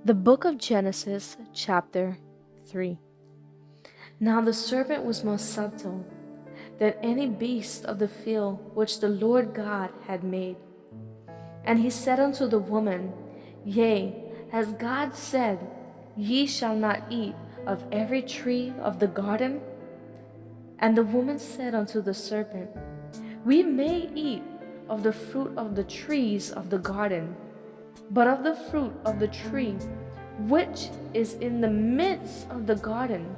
The book of Genesis, chapter 3. Now the serpent was more subtle than any beast of the field which the Lord God had made. And he said unto the woman, Yea, as God said, Ye shall not eat of every tree of the garden? And the woman said unto the serpent, We may eat of the fruit of the trees of the garden, but of the fruit of the tree which is in the midst of the garden,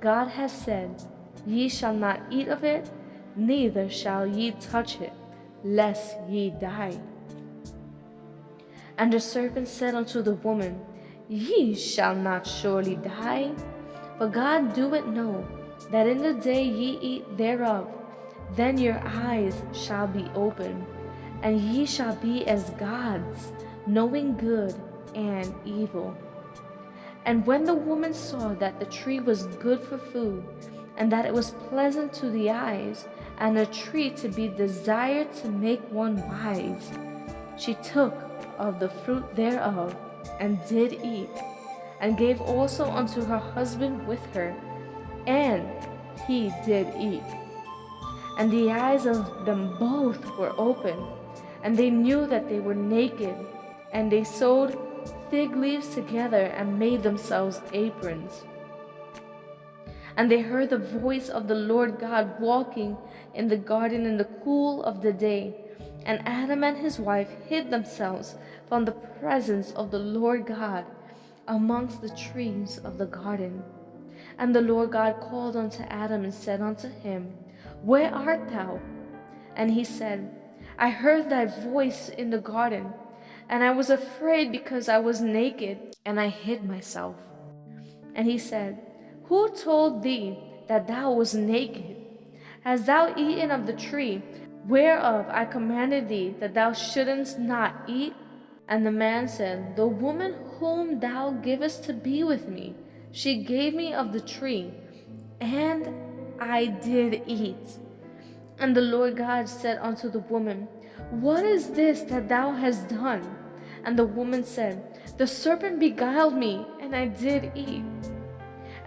God has said, Ye shall not eat of it, neither shall ye touch it, lest ye die. And the serpent said unto the woman, Ye shall not surely die, for God doeth know that in the day ye eat thereof, then your eyes shall be opened, and ye shall be as gods, knowing good and evil. And when the woman saw that the tree was good for food, and that it was pleasant to the eyes, and a tree to be desired to make one wise, she took of the fruit thereof, and did eat, and gave also unto her husband with her, and he did eat. And the eyes of them both were open, and they knew that they were naked, and they sewed fig leaves together and made themselves aprons. And they heard the voice of the Lord God walking in the garden in the cool of the day. And Adam and his wife hid themselves from the presence of the Lord God amongst the trees of the garden. And the Lord God called unto Adam and said unto him, Where art thou? And he said, I heard thy voice in the garden, and I was afraid because I was naked, and I hid myself. And he said, Who told thee that thou wast naked? Hast thou eaten of the tree whereof I commanded thee that thou shouldest not eat? And the man said, The woman whom thou givest to be with me, she gave me of the tree, and I did eat. And the Lord God said unto the woman, What is this that thou hast done? And the woman said, The serpent beguiled me, and I did eat.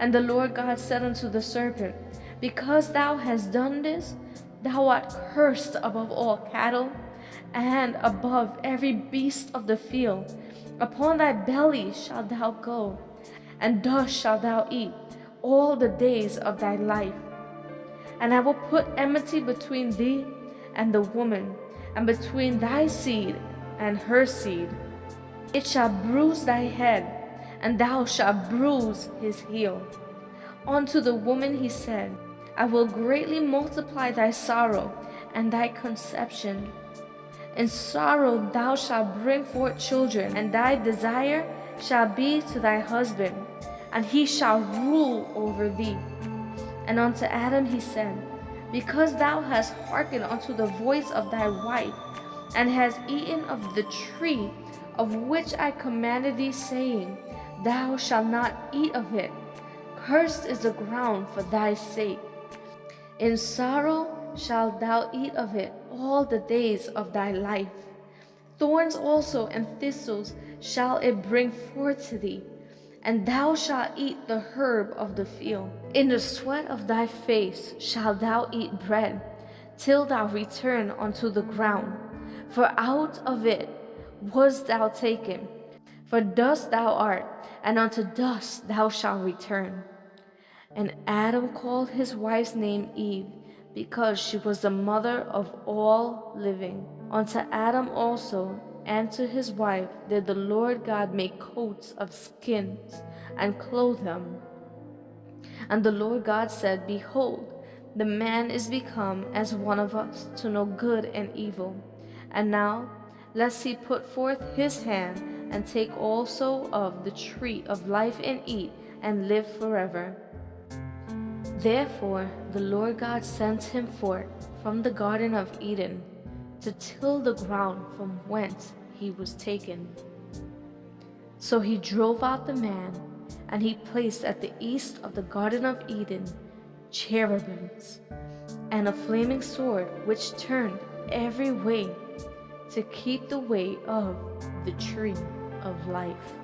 And the Lord God said unto the serpent, Because thou hast done this, thou art cursed above all cattle, and above every beast of the field. Upon thy belly shalt thou go, and dust shalt thou eat all the days of thy life. And I will put enmity between thee and the woman, and between thy seed and her seed. It shall bruise thy head, and thou shalt bruise his heel. Unto the woman he said, I will greatly multiply thy sorrow and thy conception. In sorrow thou shalt bring forth children, and thy desire shall be to thy husband, and he shall rule over thee. And unto Adam he said, Because thou hast hearkened unto the voice of thy wife, and hast eaten of the tree of which I commanded thee, saying, Thou shalt not eat of it, cursed is the ground for thy sake. In sorrow shalt thou eat of it all the days of thy life. Thorns also and thistles shall it bring forth to thee, and thou shalt eat the herb of the field. In the sweat of thy face shalt thou eat bread, till thou return unto the ground. For out of it wast thou taken, for dust thou art, and unto dust thou shalt return. And Adam called his wife's name Eve, because she was the mother of all living. Unto Adam also and to his wife did the Lord God make coats of skins, and clothe them. And the Lord God said, Behold, the man is become as one of us, to know good and evil. And now, lest he put forth his hand, and take also of the tree of life, and eat, and live forever. Therefore the Lord God sent him forth from the Garden of Eden, to till the ground from whence he was taken. So he drove out the man, and he placed at the east of the Garden of Eden cherubims, and a flaming sword which turned every way, to keep the way of the tree of life.